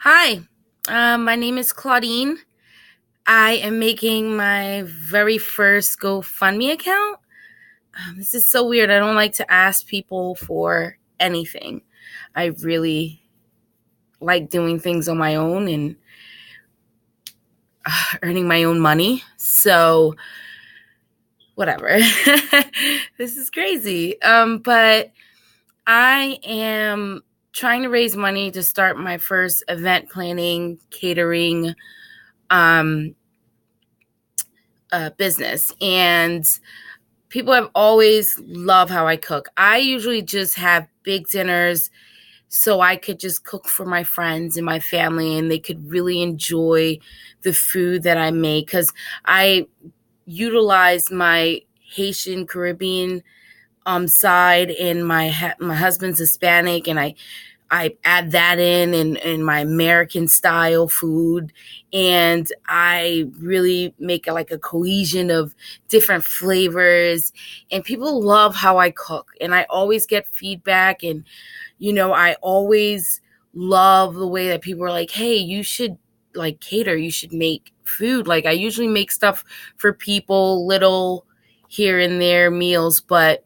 Hi, my name is Claudine. I am making my very first GoFundMe account. This is so weird. I don't like to ask people for anything. I really like doing things on my own and earning my own money. So, whatever. This is crazy. But I am trying to raise money to start my first event planning, catering, um, business. And people have always loved how I cook. I usually just have big dinners so I could just cook for my friends and my family and they could really enjoy the food that I make because I utilize my Haitian Caribbean side and my husband's Hispanic and I add that in my American style food. And I really make like a cohesion of different flavors. And people love how I cook. And I always get feedback. And, I always love the way that people are like, hey, you should like cater, you should make food. Like I usually make stuff for people, little here and there meals, but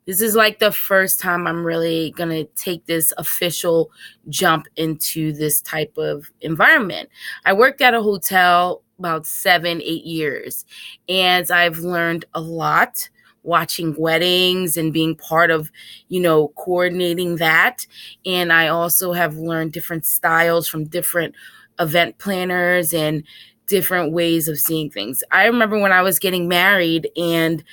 this is like the first time I'm really going to take this official jump into this type of environment. I worked at a hotel about 7, 8 years, and I've learned a lot watching weddings and being part of, coordinating that. And I also have learned different styles from different event planners and different ways of seeing things. I remember when I was getting married and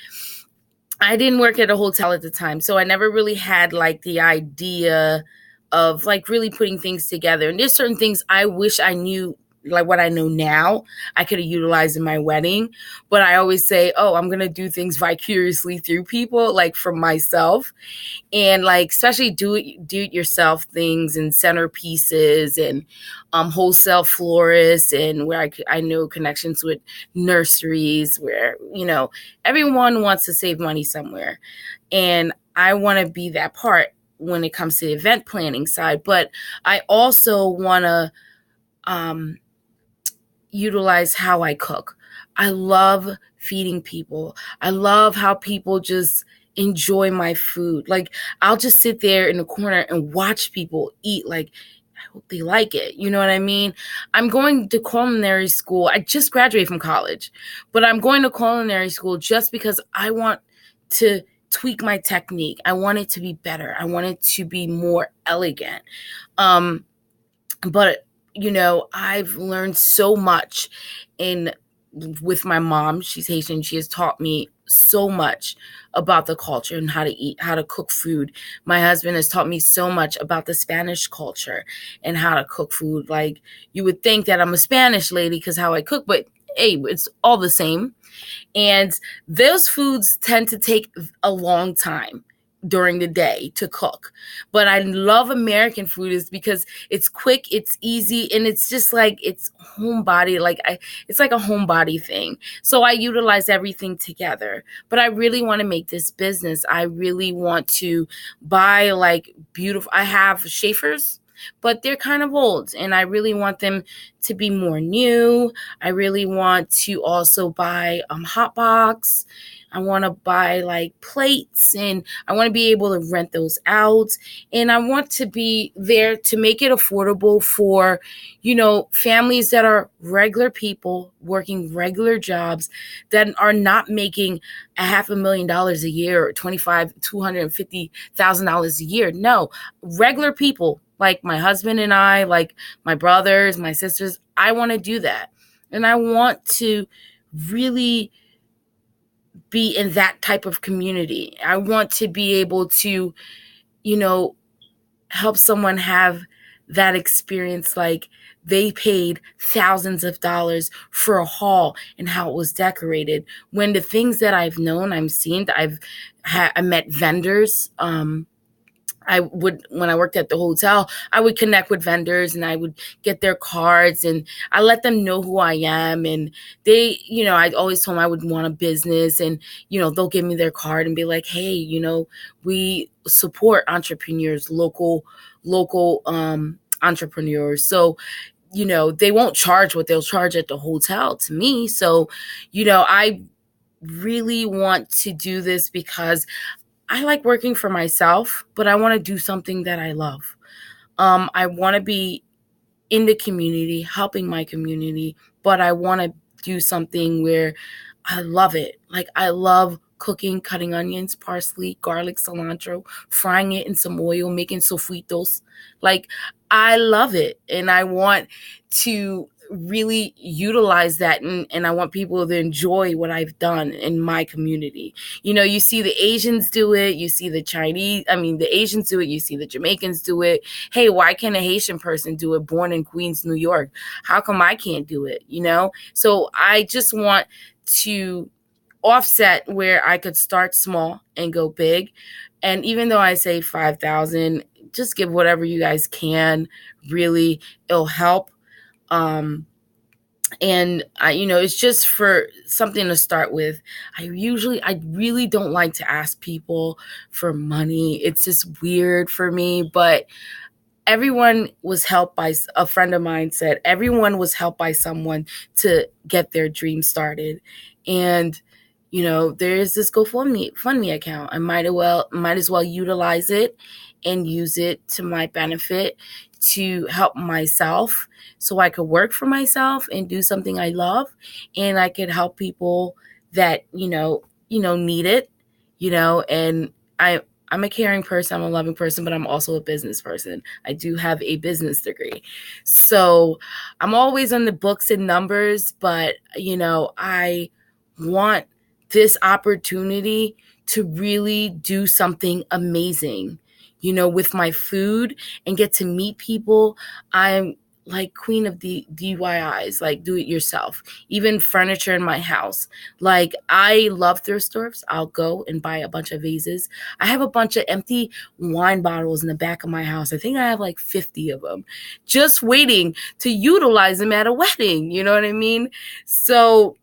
I didn't work at a hotel at the time, so I never really had like the idea of like really putting things together. And there's certain things I wish I knew, like what I know now, I could have utilized in my wedding. But I always say, oh, I'm going to do things vicariously through people, like for myself. And like especially do it yourself things and centerpieces and wholesale florists and where I know connections with nurseries where everyone wants to save money somewhere, and I want to be that part when it comes to the event planning side. But I also want to utilize how I cook. I love feeding people. I love how people just enjoy my food. Like I'll just sit there in the corner and watch people eat. Like I hope they like it. You know what I mean? I'm going to culinary school. I just graduated from college, but I'm going to culinary school just because I want to tweak my technique. I want it to be better. I want it to be more elegant. But I've learned so much in with my mom. She's Haitian. She has taught me so much about the culture and how to eat, how to cook food. My husband has taught me so much about the Spanish culture and how to cook food. Like you would think that I'm a Spanish lady because how I cook, but hey, it's all the same. And those foods tend to take a long time during the day to cook. But I love American food is because it's quick, it's easy, and it's just like it's homebody. It's like a homebody thing. So I utilize everything together. But I really want to make this business. I really want to buy like beautiful. I have Schaefer's, but they're kind of old and I really want them to be more new. I really want to also buy hot box. I want to buy like plates and I want to be able to rent those out. And I want to be there to make it affordable for, families that are regular people working regular jobs that are not making $500,000 a year or $250,000 a year. No, regular people like my husband and I, like my brothers, my sisters. I want to do that. And I want to really be in that type of community. I want to be able to, help someone have that experience like they paid thousands of dollars for a hall and how it was decorated. When the things that I've known, I've seen, I met vendors. When I worked at the hotel, I would connect with vendors and I would get their cards and I let them know who I am. And they, I always told them I would want a business and, they'll give me their card and be like, hey, we support entrepreneurs, local entrepreneurs. So, they won't charge what they'll charge at the hotel to me. So, I really want to do this because I like working for myself, but I want to do something that I love. I want to be in the community, helping my community, but I want to do something where I love it. Like, I love cooking, cutting onions, parsley, garlic, cilantro, frying it in some oil, making sofritos. Like, I love it. And I want to really utilize that. And I want people to enjoy what I've done in my community. You see the Asians do it. You see the the Asians do it. You see the Jamaicans do it. Hey, why can't a Haitian person do it born in Queens, New York? How come I can't do it? So I just want to offset where I could start small and go big. And even though I say 5,000, just give whatever you guys can. Really, it'll help. And it's just for something to start with. I really don't like to ask people for money. It's just weird for me, but everyone was helped by, a friend of mine said, everyone was helped by someone to get their dream started. And, there's this GoFundme account. I might as well utilize it and use it to my benefit to help myself so I could work for myself and do something I love. And I could help people that, need it, and I'm a caring person, I'm a loving person, but I'm also a business person. I do have a business degree. So I'm always on the books and numbers, but, I want this opportunity to really do something amazing, with my food and get to meet people. I'm like queen of the DIYs, like do it yourself, even furniture in my house. Like, I love thrift stores. I'll go and buy a bunch of vases. I have a bunch of empty wine bottles in the back of my house. I think I have like 50 of them just waiting to utilize them at a wedding. You know what I mean? So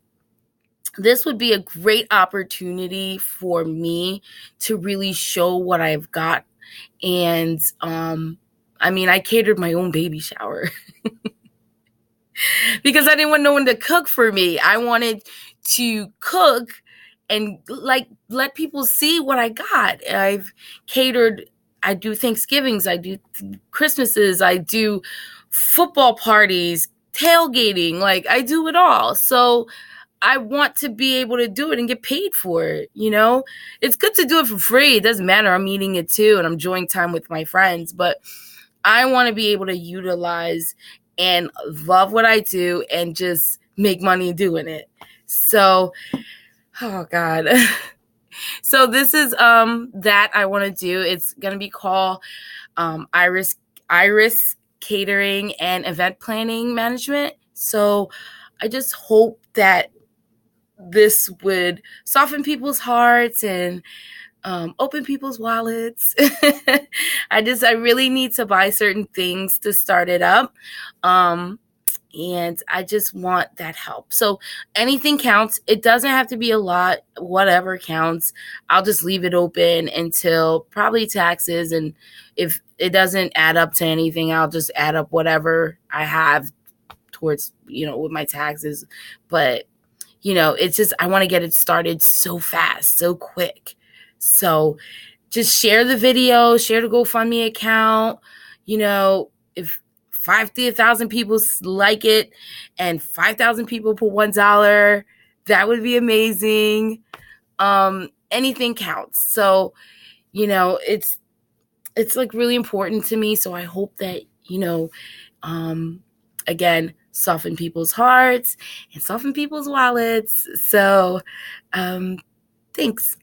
this would be a great opportunity for me to really show what I've got. And I catered my own baby shower because I didn't want no one to cook for me. I wanted to cook and like let people see what I got. I've catered. I do Thanksgivings. I do Christmases. I do football parties, tailgating. Like, I do it all. So I want to be able to do it and get paid for it. It's good to do it for free. It doesn't matter. I'm eating it too, and I'm enjoying time with my friends, but I want to be able to utilize and love what I do and just make money doing it. So, oh God. So this is that I want to do. It's going to be called Iris Catering and Event Planning Management. So I just hope that this would soften people's hearts and open people's wallets. I really need to buy certain things to start it up. And I just want that help. So anything counts. It doesn't have to be a lot. Whatever counts. I'll just leave it open until probably taxes. And if it doesn't add up to anything, I'll just add up whatever I have towards, with my taxes. But it's just, I want to get it started so fast, so quick. So just share the video, share the GoFundMe account. If 50,000 people like it and 5,000 people put $1, that would be amazing. Anything counts. So, it's like really important to me. So I hope that, again, soften people's hearts and soften people's wallets. So, thanks.